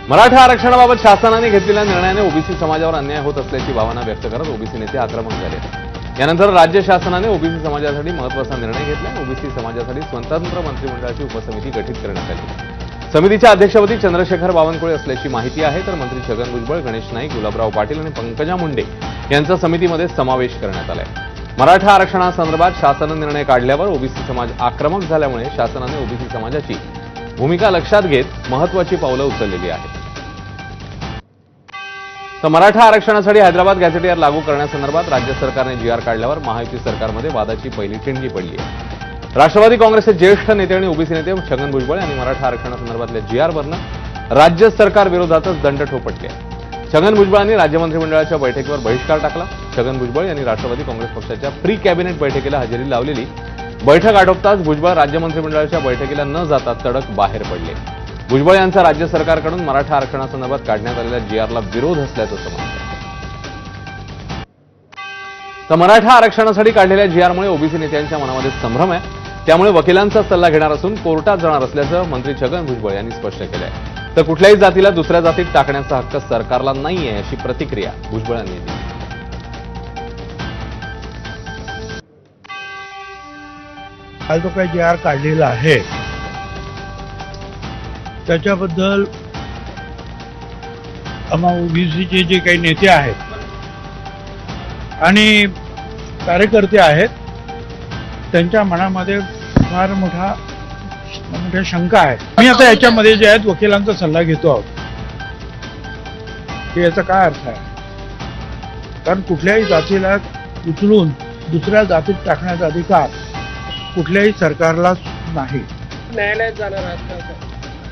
मराठा आरक्षणाबाबत शासनाने घेतलेल्या निर्णयाने ओबीसी समाजावर अन्याय होत असल्याची भावना व्यक्त करत ओबीसी नेते आक्रमक झाले। यानंतर राज्य शासनाने ओबीसी समाजासाठी महत्त्वाचा निर्णय घेतला। ओबीसी समाजासाठी स्वतंत्र मंत्रिमंडळाची उपसमिती गठीत करण्यात आली। समितीच्या अध्यक्षपदी चंद्रशेखर बावनकुळे असल्याची माहिती आहे, तर मंत्री छगन भुजबळ, गणेश नाईक, गुलाबराव पाटील आणि पंकजा मुंडे यांचा समितीमध्ये समावेश करण्यात आलाय। मराठा आरक्षणासंदर्भात शासनाने निर्णय काढल्यावर ओबीसी समाज आक्रमक झाल्यामुळे शासनाने ओबीसी समाजाची भूमिका लक्षात घेत महत्त्वाची पावलं उचललेली आहेत। तर मराठा आरक्षणासाठी हैदराबाद गॅझेटियर लागू करण्यासंदर्भात राज्य सरकारने जीआर काढल्यावर महायुती सरकारमध्ये वादाची पहिली ठिणगी पडली आहे। राष्ट्रवादी काँग्रेसचे ज्येष्ठ नेते आणि ओबीसी नेते छगन भुजबळ यांनी मराठा आरक्षणासंदर्भातल्या जीआरवरनं राज्य सरकार विरोधातच दंड ठोपटले। छगन भुजबळांनी राज्य मंत्रिमंडळाच्या बैठकीवर बहिष्कार टाकला। छगन भुजबळ यांनी राष्ट्रवादी काँग्रेस पक्षाच्या प्री कॅबिनेट बैठकीला हजेरी लावलेली बैठक आटोपताच भुजबळ राज्य मंत्रिमंडळाच्या बैठकीला न जाता तडक बाहेर पडले। भुजबळ यांचा राज्य सरकारकडून मराठा आरक्षणासंदर्भात काढण्यात आलेल्या जीआरला विरोध असल्याचं समजतं। तर मराठा आरक्षणासाठी काढलेल्या जीआरमुळे ओबीसी नेत्यांच्या मनामध्ये संभ्रम आहे, त्यामुळे वकिलांचा सल्ला घेणार असून कोर्टात जाणार असल्याचं मंत्री छगन भुजबळ यांनी स्पष्ट केलं आहे। तर कुठल्याही जातीला दुसऱ्या जातीत टाकण्याचा हक्क सरकारला नाहीये, अशी प्रतिक्रिया भुजबळांनी दिली। काल जो काही जीआर काढलेला आहे त्याच्याबद्दल आम्हा ओबीसीचे जे काही नेते आहेत आणि कार्यकर्ते आहेत त्यांच्या मनामध्ये फार मोठ्या शंका आहेत। मी आता याच्यामध्ये जे आहेत वकिलांचा सल्ला घेतो आहोत की याचा काय अर्थ आहे, कारण कुठल्याही जातीला उचलून दुसऱ्या जातीत टाकण्याचा अधिकार कुठल्याही सरकारला नाही। न्यायालयात जाणार आहात का?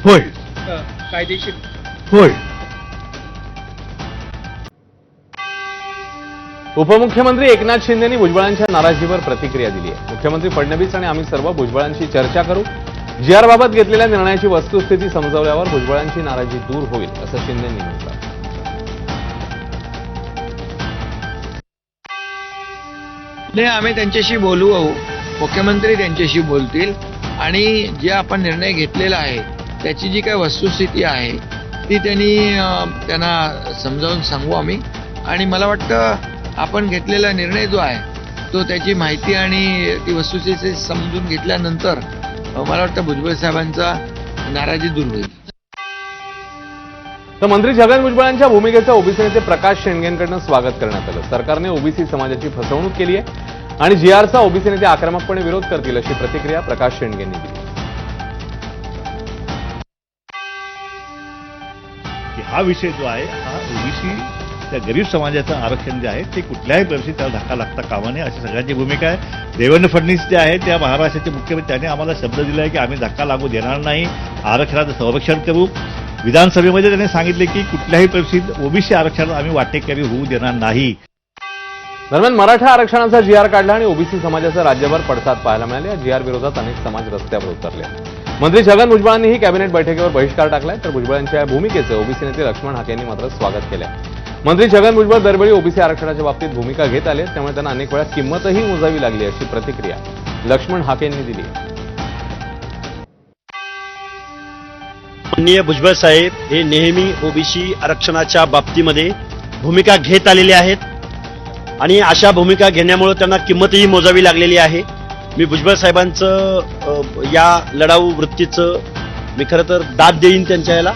होय, कायदेशीर होय। उपमुख्यमंत्री एकनाथ शिंदेंनी भुजबळांच्या नाराजीवर प्रतिक्रिया दिली आहे। मुख्यमंत्री फडणवीस आणि आम्ही सर्व भुजबळांशी चर्चा करू। जीआरबाबत घेतलेल्या निर्णयाची वस्तुस्थिती समजावल्यावर भुजबळांची नाराजी दूर होईल, असं शिंदेंनी म्हटलं। नाही, आम्ही त्यांच्याशी बोलू, मुख्यमंत्री त्यांच्याशी बोलतील आणि जे आपण निर्णय घेतलेला आहे त्याची जी काही वस्तुस्थिती आहे ती त्यांना समजावून सांगू आम्ही। आणि मला वाटतं आपण घेतलेला निर्णय जो आहे तो त्याची माहिती आणि ती वस्तुस्थिती समजून घेतल्यानंतर मला वाटतं भुजबळ साहेबांचा नाराजी दूर होईल। तर मंत्री छगन भुजबळांच्या भूमिकेचं ओबीसी नेते प्रकाश शेंडगेंकडून स्वागत करण्यात आलं। सरकारने ओबीसी समाजाची फसवणूक केली आहे आणि जीआरचा ओबीसी नेते आक्रमकपणे विरोध करतील, अशी प्रतिक्रिया प्रकाश शेंडगेंनी दिली। हा विषय जो आहे हा ओबीसी त्या गरीब समाजाचं आरक्षण जे आहे ते कुठल्याही परिस्थितीत त्याला धक्का लागता कामा नये, अशी सगळ्यांची भूमिका आहे। देवेंद्र फडणवीस जे आहे त्या महाराष्ट्राचे मुख्यमंत्री त्यांनी आम्हाला शब्द दिला आहे की आम्ही धक्का लागू देणार नाही, आरक्षणाचं संरक्षण करू। विधानसभेमध्ये त्यांनी सांगितले की कुठल्याही परिस्थितीत ओबीसी आरक्षणात आम्ही वाटेकरी होऊ देणार नाही। दरम्यान मराठा आरक्षणाचा जीआर काढला आणि ओबीसी समाजाचा राज्यभर पडसाद पाहायला मिळाले। या जीआर विरोधात अनेक समाज रस्त्यावर उतरले। मंत्री छगन भुजबळांनीही कॅबिनेट बैठकीवर बहिष्कार टाकलाय, तर भुजबळांच्या या भूमिकेचं ओबीसी नेते लक्ष्मण हाके यांनी मात्र स्वागत केलंय। मंत्री छगन भुजबळ दरवेळी ओबीसी आरक्षणाच्या बाबतीत भूमिका घेत आले, त्यामुळे त्यांना अनेक वेळा किंमतही मोजावी लागली, अशी प्रतिक्रिया लक्ष्मण हाके यांनी दिली। माननीय भुजबळ साहेब हे नेहमी ओबीसी आरक्षणाच्या बाबतीमध्ये भूमिका घेत आलेले आहेत आणि अशा भूमिका घेण्यामुळे त्यांना किंमतही मोजावी लागलेली आहे। मी भुजबळ साहेबांचं या लढाऊ वृत्तीचं मी खरं तर दाद देईन त्यांच्या याला।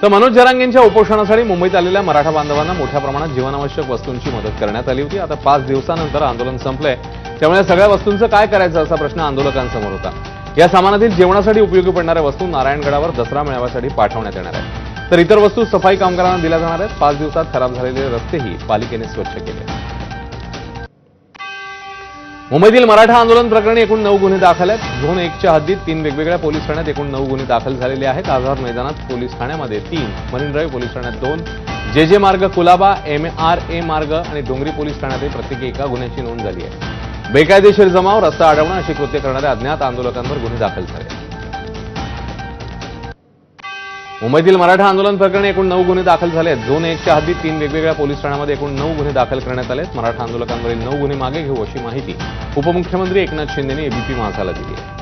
तर मनोज जरांगेंच्या उपोषणासाठी मुंबईत आलेल्या मराठा बांधवांना मोठ्या प्रमाणात जीवनावश्यक वस्तूंची मदत करण्यात आली होती। आता 5 दिवसानंतर आंदोलन संपलंय, त्यामुळे सगळ्या वस्तूंचं काय करायचं असा प्रश्न आंदोलकांसमोर होता। या सामानातील जेवणासाठी उपयोगी पडणाऱ्या वस्तू नारायणगडावर दसरा मेळाव्यासाठी पाठवण्यात येणार आहेत, तर इतर वस्तू सफाई कामगारांना दिल्या जाणार आहेत। 5 दिवसात खराब झालेले रस्तेही पालिकेने स्वच्छ केले। मुंबईतील मराठा आंदोलन प्रकरणी एकूण 9 गुन्हे दाखल आहेत। झोन 1च्या हद्दीत 3 वेगवेगळ्या पोलीस ठाण्यात एकूण 9 गुन्हे दाखल झालेले आहेत। आझाद मैदानात पोलीस ठाण्यामध्ये 3, मरीन ड्राईव्ह पोलीस ठाण्यात 2, जे मार्ग, कुलाबा, MRA मार्ग आणि डोंगरी पोलीस ठाण्यातही प्रत्येकी एका गुन्ह्याची नोंद झाली आहे। बेकायदेशीर जमाव, रस्ता अडवणं अशी कृत्य करणाऱ्या अज्ञात आंदोलकांवर गुन्हे दाखल झाले। मुंबईतील मराठा आंदोलन प्रकरणी एकूण 9 गुन्हे दाखल झाले आहेत। झोन 1च्या हद्दीत 3 वेगवेगळ्या पोलीस ठाण्यामध्ये एकूण 9 गुन्हे दाखल करण्यात आले आहेत। मराठा आंदोलकांवरील 9 गुन्हे मागे घेऊ, अशी माहिती उपमुख्यमंत्री एकनाथ शिंदेंनी एबीपी माझाला दिली आहे।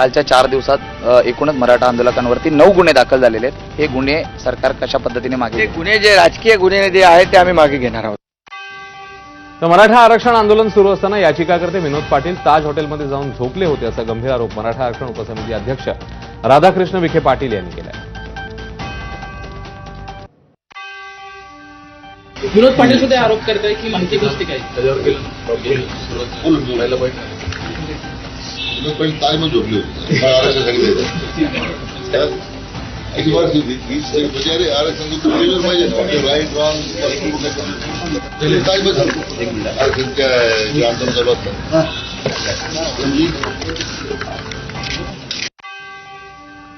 कालच्या 4 दिवसात एकूणच मराठा आंदोलकांवरती 9 गुन्हे दाखल झालेले आहेत. हे गुन्हे सरकार कशा पद्धतीने मागे ते गुन्हे जे राजकीय गुन्हे जे आहेत ते आम्ही मागे घेणार आहोत. तर मराठा आरक्षण आंदोलन सुरू असताना याचिकाकर्ते विनोद पाटील ताज हॉटेलमध्ये जाऊन झोपले होते असा गंभीर आरोप मराठा आरक्षण उपसमिती अध्यक्ष राधाकृष्ण विखे पाटील यांनी केला. विनोद पाटील सुद्धा आरोप करताय की माहिती गोष्टी काय ताजमध्ये झोपली होती आरक्षण सांगितलं अशी वाटत होती की बिचारे आरक्षण पाहिजे राईट रॉंग आरक्षणच्या जे आंदोलन चालू असतात.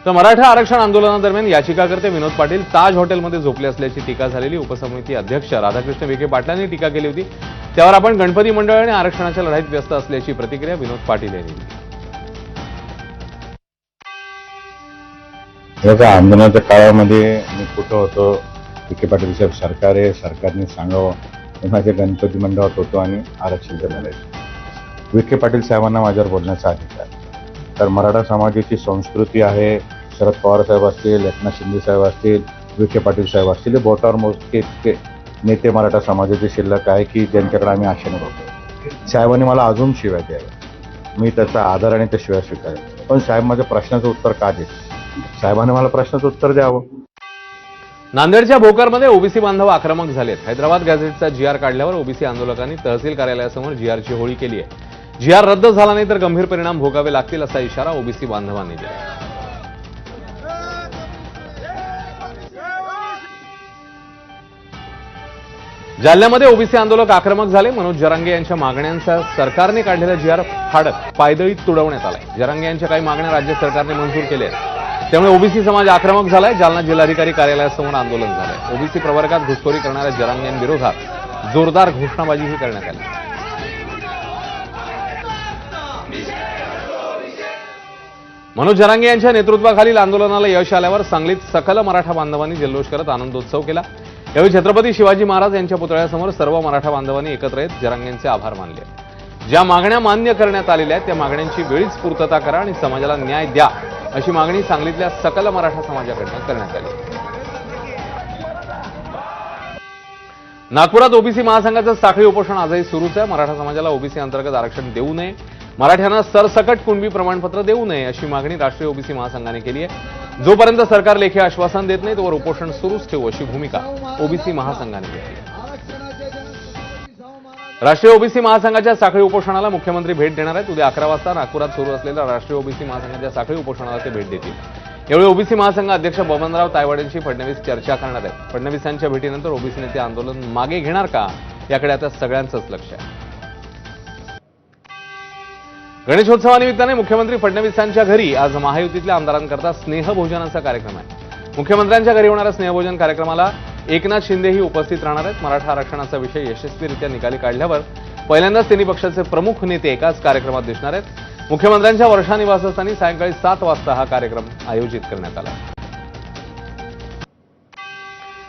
तर मराठा आरक्षण आंदोलनादरम्यान याचिकाकर्ते विनोद पाटील ताज हॉटेलमध्ये झोपले असल्याची टीका झालेली उपसमिती अध्यक्ष राधाकृष्ण विखे पाटलांनी टीका केली होती. त्यावर आपण गणपती मंडळ आणि आरक्षणाच्या लढाईत व्यस्त असल्याची प्रतिक्रिया विनोद पाटील यांनी दिली. याच्या आंदोलनाच्या काळामध्ये मी कुठं होतो, विखे पाटील साहेब सरकार आहे, सरकारने सांगावं, मी माझ्या गणपती मंडळात होतो आणि आरक्षणाच्या लढाईत. विखे पाटील साहेबांना माझ्यावर बोलण्याचा अधिकार. तर मराठा समाजाची संस्कृती आहे. शरद पवार साहेब असतील, एकनाथ शिंदे साहेब असतील, विखे पाटील साहेब असतील, बोटावर मोजके इतके नेते मराठा समाजाचे शिल्लक आहे की ज्यांच्याकडे आम्ही आशेने बघतो. साहेबांनी मला अजून शिव्या द्याव्या, मी त्याचा आदर आणि त्या शिव्या स्वीकारेन. पण साहेब माझ्या प्रश्नाचं उत्तर का देत? साहेबांनी मला प्रश्नाचं उत्तर द्यावं. नांदेडच्या भोकरमध्ये ओबीसी बांधव आक्रमक झालेत. हैदराबाद गॅझेटचा जीआर काढल्यावर ओबीसी आंदोलकांनी तहसील कार्यालयासमोर जीआरची होळी केली आहे. जीआर रद्द झाला नाही तर गंभीर परिणाम भोगावे लागतील असा इशारा ओबीसी बांधवांनी दिला. जालन्यामध्ये ओबीसी आंदोलक आक्रमक झाले. मनोज जरांगे यांच्या मागण्यांचा सरकारने काढलेला जीआर फाडत पायदळीत तुडवण्यात आलाय. जरांगे यांच्या काही मागण्या राज्य सरकारने मंजूर केल्या आहेत. त्यामुळे ओबीसी समाज आक्रमक झालाय. जालना जिल्हाधिकारी कार्यालयासमोर आंदोलन झालंय. ओबीसी प्रवर्गात घुसखोरी करणाऱ्या जरांगेंविरोधात जोरदार घोषणाबाजीही करण्यात आली. मनोज जरांगे यांच्या नेतृत्वाखालील आंदोलनाला यश आल्यावर सांगलीत सकल मराठा बांधवांनी जल्लोष करत आनंदोत्सव केला. यावेळी छत्रपती शिवाजी महाराज यांच्या पुतळ्यासमोर सर्व मराठा बांधवांनी एकत्र येत जरांगेंचे आभार मानले. ज्या मागण्या मान्य करण्यात आलेल्या आहेत त्या मागण्यांची वेळीच पूर्तता करा आणि समाजाला न्याय द्या अशी मागणी सांगलीतल्या सकल मराठा समाजाकडून करण्यात आली. नागपुरात ओबीसी महासंघाचं साखळी उपोषण आजही सुरूच आहे. मराठा समाजाला ओबीसी अंतर्गत आरक्षण देऊ नये, मराठ्यांना सरसकट कुणबी प्रमाणपत्र देऊ नये अशी मागणी राष्ट्रीय ओबीसी महासंघाने केली आहे. जोपर्यंत सरकार लेखी आश्वासन देत नाही तोवर उपोषण सुरूच ठेवू अशी भूमिका ओबीसी महासंघाने घेतली. राष्ट्रीय ओबीसी महासंघाच्या साखळी उपोषणाला मुख्यमंत्री भेट देणार आहेत. उद्या 11 वाजता नागपुरात सुरू असलेल्या राष्ट्रीय ओबीसी महासंघाच्या साखळी उपोषणाला ते भेट देतील. यावेळी ओबीसी महासंघ अध्यक्ष बबनराव तायवाडेंशी फडणवीस चर्चा करणार आहेत. फडणवीसांच्या भेटीनंतर ओबीसी नेते आंदोलन मागे घेणार का याकडे आता सगळ्यांचंच लक्ष आहे. गणेशोत्सवानिमित्ताने मुख्यमंत्री फडणवीसांच्या घरी आज महायुतीतल्या आमदारांकरता स्नेहभोजनाचा कार्यक्रम आहे. मुख्यमंत्र्यांच्या घरी होणाऱ्या स्नेहभोजन कार्यक्रमाला एकनाथ शिंदेही उपस्थित राहणार आहेत. मराठा आरक्षणाचा विषय यशस्वीरित्या निकाली काढल्यावर पहिल्यांदाच तिन्ही पक्षाचे प्रमुख नेते एकाच कार्यक्रमात दिसणार आहेत. मुख्यमंत्र्यांच्या वर्षा निवासस्थानी सायंकाळी 7 वाजता हा कार्यक्रम आयोजित करण्यात आला.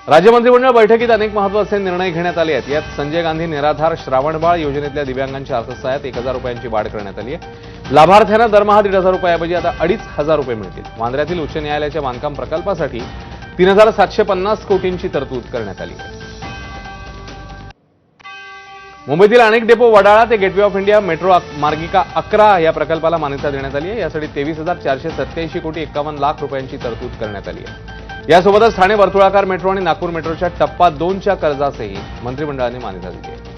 राज्य मंत्रिमंडळ बैठकीत अनेक महत्त्वाचे निर्णय घेण्यात आले आहेत. यात संजय गांधी निराधार श्रावणबाळ योजनेतल्या दिव्यांगांच्या अर्थसहाय्यात 1,000 रुपयांची वाढ करण्यात आली आहे. लाभार्थ्यांना दरमहा 1,500 रुपयाऐवजी आता 2,500 रुपये मिळतील. वांद्र्यातील उच्च न्यायालयाच्या बांधकाम प्रकल्पासाठी 3,750 कोटींची तरतूद करण्यात आली आहे. मुंबईतील अनेक डेपो वडाळा ते गेटवे ऑफ इंडिया मेट्रो मार्गिका 11 या प्रकल्पाला मान्यता देण्यात आली आहे. यासाठी 23,487 कोटी 51 लाख रुपयांची तरतूद करण्यात आली आहे. यासोबतच ठाणे वर्तुळाकार मेट्रो आणि नागपूर मेट्रोच्या टप्पा 2च्या कर्जासही मंत्रिमंडळाने मान्यता दिली आहे.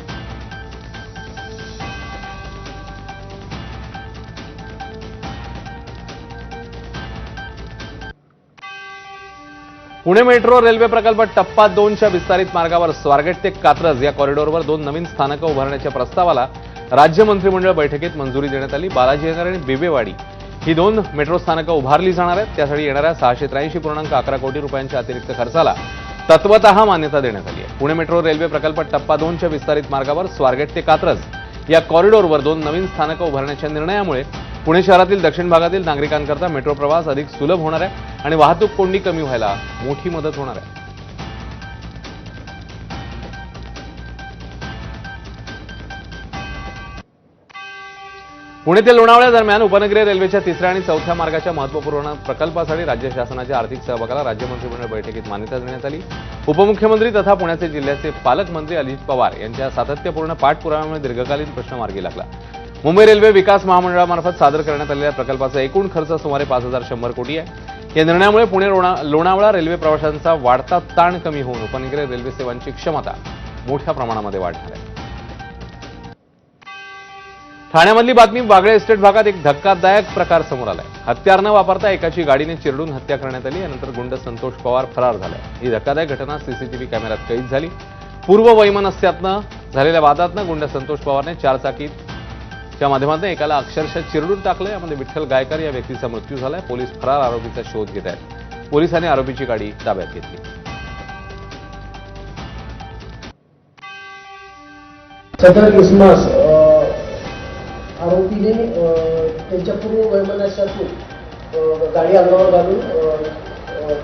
पुणे मेट्रो रेल्वे प्रकल्प टप्पा 2च्या विस्तारित मार्गावर स्वारगेट ते कात्रज या कॉरिडॉरवर 2 नवीन स्थानकं उभारण्याच्या प्रस्तावाला राज्य मंत्रिमंडळ बैठकीत मंजुरी देण्यात आली. बालाजीनगर आणि बेबेवाडी ही 2 मेट्रो स्थानकं उभारली जाणार आहेत. त्यासाठी येणाऱ्या 683.11 कोटी रुपयांच्या अतिरिक्त खर्चाला तत्वतः मान्यता देण्यात आली आहे. पुणे मेट्रो रेल्वे प्रकल्प टप्पा 2च्या विस्तारित मार्गावर स्वारगेट ते कात्रज या कॉरिडॉरवर 2 नवीन स्थानकं उभारण्याच्या निर्णयामुळे पुणे शहरातील दक्षिण भागातील नागरिकांकरता मेट्रो प्रवास अधिक सुलभ होणार आहे आणि वाहतूक कोंडी कमी व्हायला मोठी मदत होणार आहे. पुणे ते लोणावळा दरम्यान उपनगरीय रेल्वेच्या तिसऱ्या आणि चौथ्या मार्गाच्या महत्त्वपूर्ण प्रकल्पासाठी राज्य शासनाच्या आर्थिक सहभागाला राज्य मंत्रिमंडळ बैठकीत मान्यता देण्यात आली. उपमुख्यमंत्री तथा पुण्याचे जिल्ह्याचे पालकमंत्री अजित पवार यांच्या सातत्यपूर्ण पाठपुराव्यामुळे दीर्घकालीन प्रश्न मार्गी लागला. मुंबई रेल्वे विकास महामंडळामार्फत सादर करण्यात आलेल्या प्रकल्पाचा एकूण खर्च सुमारे 5,100 कोटी आहे. या निर्णयामुळे पुणे लोणावळा रेल्वे प्रवाशांचा वाढता ताण कमी होऊन उपनगरीय रेल्वे सेवांची क्षमता मोठ्या प्रमाणामध्ये वाढणार आहे. ठाण्यामधली बातमी. बागळे एस्टेट भागात एक धक्कादायक प्रकार समोर आलाय. हत्यार न वापरता एकाची गाडीने चिरडून हत्या करण्यात आली. यानंतर गुंड संतोष पवार फरार झालाय. ही धक्कादायक घटना सीसीटीव्ही कॅमेऱ्यात कैद झाली. पूर्व वैमनस्यातनं झालेल्या वादातनं गुंड संतोष पवारने चारचाकीच्या माध्यमातून एकाला अक्षरशः चिरडून टाकलं. यामध्ये विठ्ठल गायकर या व्यक्तीचा मृत्यू झालाय. पोलीस फरार आरोपीचा शोध घेत आहेत. पोलिसांनी आरोपीची गाडी ताब्यात घेतली. सदर क्रिसमस आरोपीने त्यांच्या पूर्व वैमनस्यातून गाडी अंगावर घालून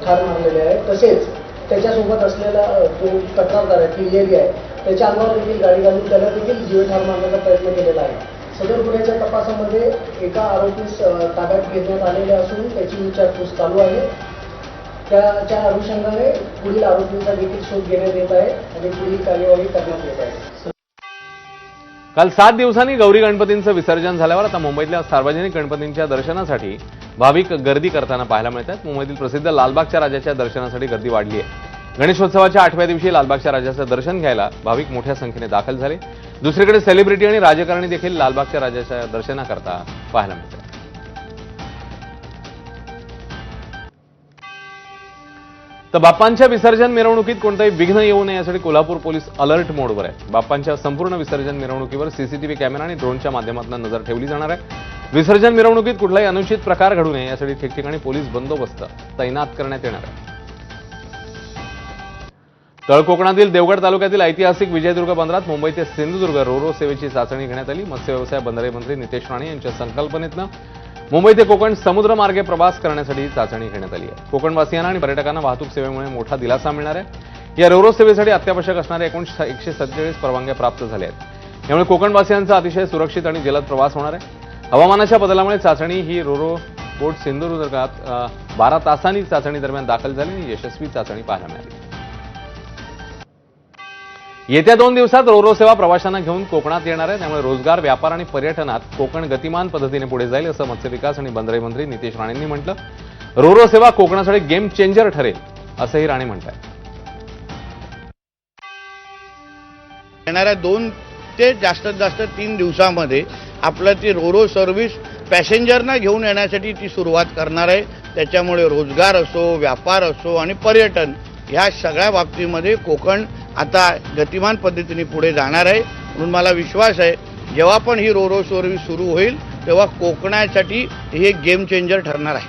ठार मारलेले आहे. तसेच त्याच्यासोबत असलेला जो तक्रारदार आहे, फिर्यादी आहे, त्याच्या अंगावर देखील गाडी घालून त्याला देखील जीवठार मारण्याचा प्रयत्न केलेला आहे. सदर गुन्ह्याच्या तपासामध्ये एका आरोपीस ताब्यात घेण्यात आलेले असून त्याची विचारपूस चालू आहे. त्याच्या अनुषंगाने पुढील आरोपींचा देखील शोध घेण्यात येत आहे आणि पुढील कार्यवाही करण्यात येत आहे. काल 7 दिवसांनी गौरी गणपतींचं विसर्जन झाल्यावर आता मुंबईतल्या सार्वजनिक गणपतींच्या दर्शनासाठी भाविक गर्दी करताना पाहायला मिळतात. मुंबईतील प्रसिद्ध लालबागच्या राजाच्या दर्शनासाठी गर्दी वाढली आहे. गणेशोत्सवाच्या 8व्या दिवशी लालबागच्या राजाचं दर्शन घ्यायला भाविक मोठ्या संख्येने दाखल झाले. दुसरीकडे सेलिब्रिटी आणि राजकारणी देखील लालबागच्या राजाच्या दर्शनाकरता पाहायला मिळतात. तर बाप्पांच्या विसर्जन मिरवणुकीत कोणताही विघ्न येऊ नये यासाठी कोल्हापूर पोलीस अलर्ट मोडवर आहे. बाप्पांच्या संपूर्ण विसर्जन मिरवणुकीवर सीसीटीव्ही कॅमेरा आणि ड्रोनच्या माध्यमातून नजर ठेवली जाणार आहे. विसर्जन मिरवणुकीत कुठलाही अनुचित प्रकार घडू नये यासाठी ठिकठिकाणी पोलीस बंदोबस्त तैनात करण्यात येणार आहे. तळ कोकणातील देवगड तालुक्यातील ऐतिहासिक विजयदुर्ग बंदरात मुंबई ते सिंधुदुर्ग रोरो सेवेची चाचणी घेण्यात आली. मत्स्य व्यवसाय बंदरे मंत्री नितेश राणे यांच्या संकल्पनेतनं मुंबई ते कोकण समुद्रमार्गे प्रवास करण्यासाठी चाचणी घेण्यात आली आहे. कोकणवासियांना आणि पर्यटकांना वाहतूक सेवेमुळे मोठा दिलासा मिळणार आहे. या रोरो सेवेसाठी अत्यावश्यक असणाऱ्या एकूण 147 परवानग्या प्राप्त झाल्या आहेत. यामुळे कोकणवासियांचा अतिशय सुरक्षित आणि जलद प्रवास होणार आहे. हवामानाच्या बदलामुळे चाचणी ही रोरो बोट सिंधुदुर्गात 12 तासांनी चाचणी दरम्यान दाखल झाली आणि यशस्वी चाचणी पाहायला मिळाली. येत्या 2 दिवसात रोरो सेवा प्रवाशांना घेऊन कोकणात येणार आहे. त्यामुळे रोजगार, व्यापार आणि पर्यटनात कोकण गतिमान पद्धतीने पुढे जाईल असं मत्स्यविकास आणि बंदरे मंत्री नितेश राणेंनी म्हटलं. रोरो सेवा कोकणासाठी गेम चेंजर ठरेल असंही राणे म्हणतात. येणाऱ्या 2 ते जास्तीत जास्त 3 दिवसामध्ये आपलं ती रोरो सर्व्हिस पॅसेंजरना घेऊन येण्यासाठी ती सुरुवात करणार आहे. त्याच्यामुळे रोजगार असो, व्यापार असो आणि पर्यटन ह्या सगळ्या बाबतीमध्ये कोकण आता गतिमान पद्धतीने पुढे जाणार आहे. म्हणून मला विश्वास आहे जेव्हा पण ही रोरो सर्व्हिस सुरू होईल तेव्हा कोकणासाठी हे गेम चेंजर ठरणार आहे.